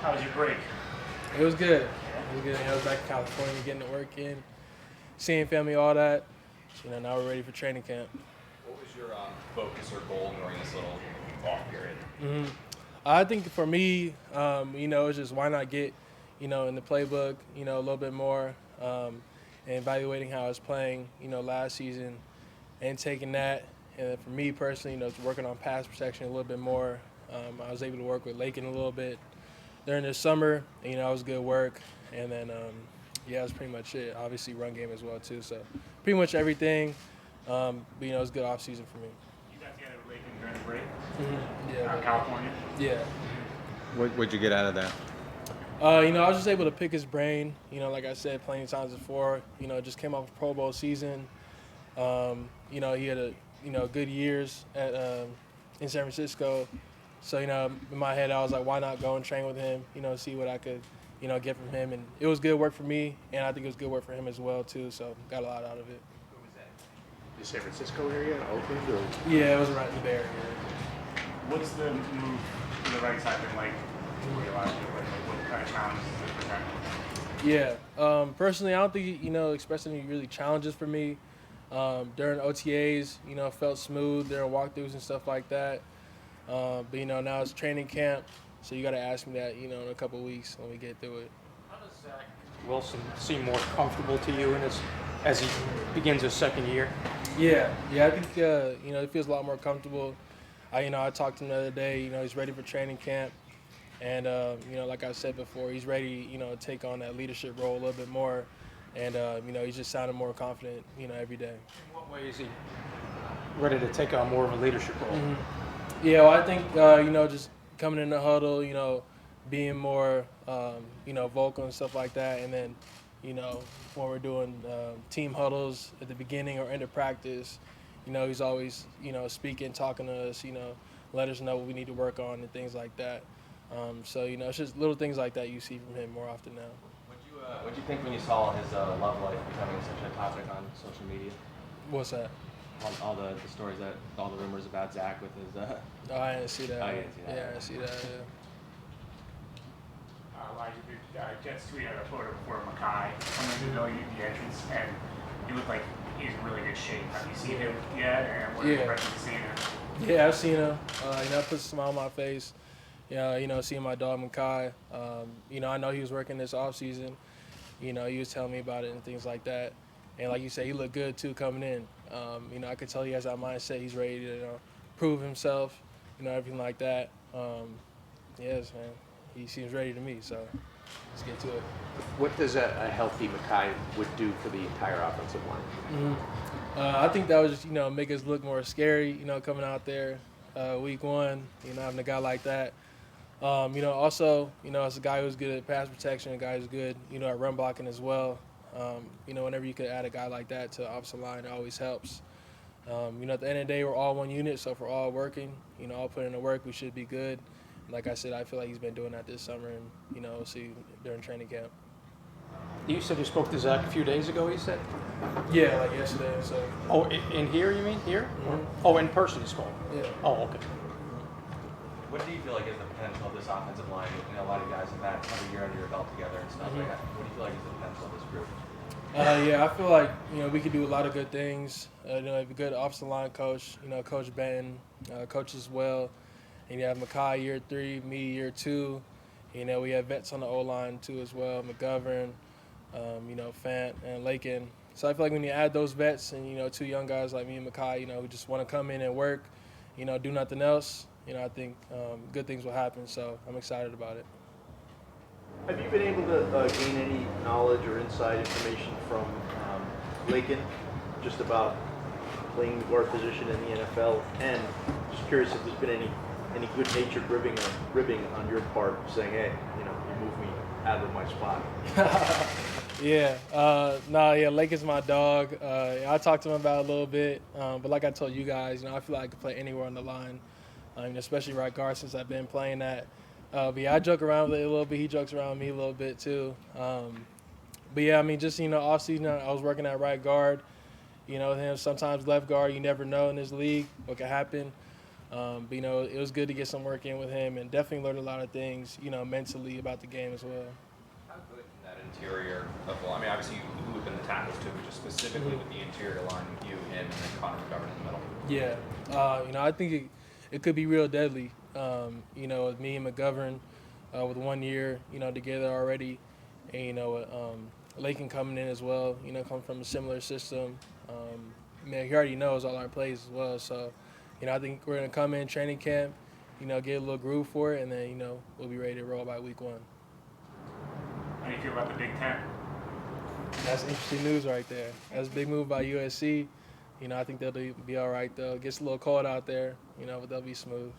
How was your break? It was good. It was good. I was back in California, getting to work in, seeing family, all that. So, now we're ready for training camp. What was your focus or goal during this little off period? I think for me, it's just why not get, in the playbook, a little bit more, and evaluating how I was playing, last season, and taking that. And then for me personally, it's working on pass protection a little bit more. I was able to work with Lakin a little bit during the summer. It was good work. And then, that's pretty much it. Obviously, run game as well, too. So pretty much everything. But, it was a good off season for me. You got together with Lakin during the break? Yeah. Out in California? Yeah. What'd you get out of that? I was just able to pick his brain. Like I said plenty of times before, just came off a Pro Bowl season. He had good years at in San Francisco. So, in my head, I was like, why not go and train with him, see what I could, get from him. And it was good work for me, and I think it was good work for him as well, too. So, got a lot out of it. Where was that? The San Francisco area, Oakland, or? Yeah, it was right in the Bay Area. What's the move to the right side been like for you last year? What kind of challenges does it present? Yeah. Personally, I don't think, expressed any really challenges for me. During OTAs, felt smooth during walkthroughs and stuff like that. But, now it's training camp, so you got to ask me that, in a couple of weeks when we get through it. How does Zach Wilson seem more comfortable to you as he begins his second year? Yeah, I think, he feels a lot more comfortable. I talked to him the other day, he's ready for training camp. And, like I said before, he's ready, to take on that leadership role a little bit more. And, he's just sounding more confident, every day. In what way is he ready to take on more of a leadership role? Mm-hmm. Yeah, well, I think, just coming in the huddle, being more, vocal and stuff like that. And then, when we're doing team huddles at the beginning or end of practice, he's always, speaking, talking to us, let us know what we need to work on and things like that. So, it's just little things like that you see from him more often now. What do you think when you saw his love life becoming such a topic on social media? What's that? All the stories all the rumors about Zach with his. Oh, I didn't see that. Oh, you didn't see that. Yeah, I didn't see that. Elijah, Jets tweeted a photo before Makai coming to the entrance, and he looked like he's in really good shape. Have you seen him yet? And what are your impressions of seeing him? Yeah, I've seen him. It puts a smile on my face. Seeing my dog Makai. I know he was working this off season. He was telling me about it and things like that. And like you said, he looked good too coming in. I could tell he has that mindset. He's ready to prove himself. Everything like that. Yes, man. He seems ready to me. So let's get to it. What does a healthy Makai would do for the entire offensive line? I think that would just make us look more scary. Coming out there week one. Having a guy like that. Also, as a guy who's good at pass protection, a guy who's good, at run blocking as well. Whenever you could add a guy like that to the offensive line, it always helps. At the end of the day, we're all one unit, so if we're all working, all putting in the work, we should be good. Like I said, I feel like he's been doing that this summer, and, we'll see during training camp. You said you spoke to Zach a few days ago, you said? Yeah, like yesterday. So. Oh, in here, you mean? Here? Mm-hmm. Oh, in person you spoke? Yeah. Oh, okay. What do you feel like is the potential of this offensive line? A lot of guys have had a year under your belt together and stuff like that. What do you feel like is the potential of this group? I feel like, we could do a lot of good things. A good offensive line coach, Coach Benton, coach as well. And you have Makai year 3, me year 2. We have vets on the O-line too as well, McGovern, Fant, and Lakin. So I feel like when you add those vets and, 2 young guys like me and Makai, who just want to come in and work, do nothing else, I think good things will happen. So I'm excited about it. Have you been able to gain any knowledge or inside information from Lakin just about playing the guard position in the NFL? And just curious if there's been any good-natured ribbing on your part, saying, "Hey, you moved me out of my spot." Lakin's my dog. I talked to him about it a little bit, but like I told you guys, I feel like I could play anywhere on the line, especially right guard since I've been playing that. I joke around with it a little bit. He jokes around with me a little bit too. Off season I was working at right guard. Him sometimes left guard. You never know in this league what could happen. But, you know, it was good to get some work in with him and definitely learned a lot of things, you know, mentally about the game as well. How good can that interior level? I mean, obviously you loop in the tackles too, but just specifically with the interior line with you, him, and then Connor McGovern in the middle. Yeah, you know, I think it could be real deadly. You know, with me and McGovern with 1 year, you know, together already, and you know, Lakin coming in as well. You know, come from a similar system. Man, he already knows all our plays as well. So, you know, I think we're gonna come in training camp, you know, get a little groove for it, and then you know we'll be ready to roll by week 1. How do you feel about the Big Ten? That's interesting news right there. That's a big move by USC. You know, I think they'll be all right though. It gets a little cold out there, you know, but they'll be smooth.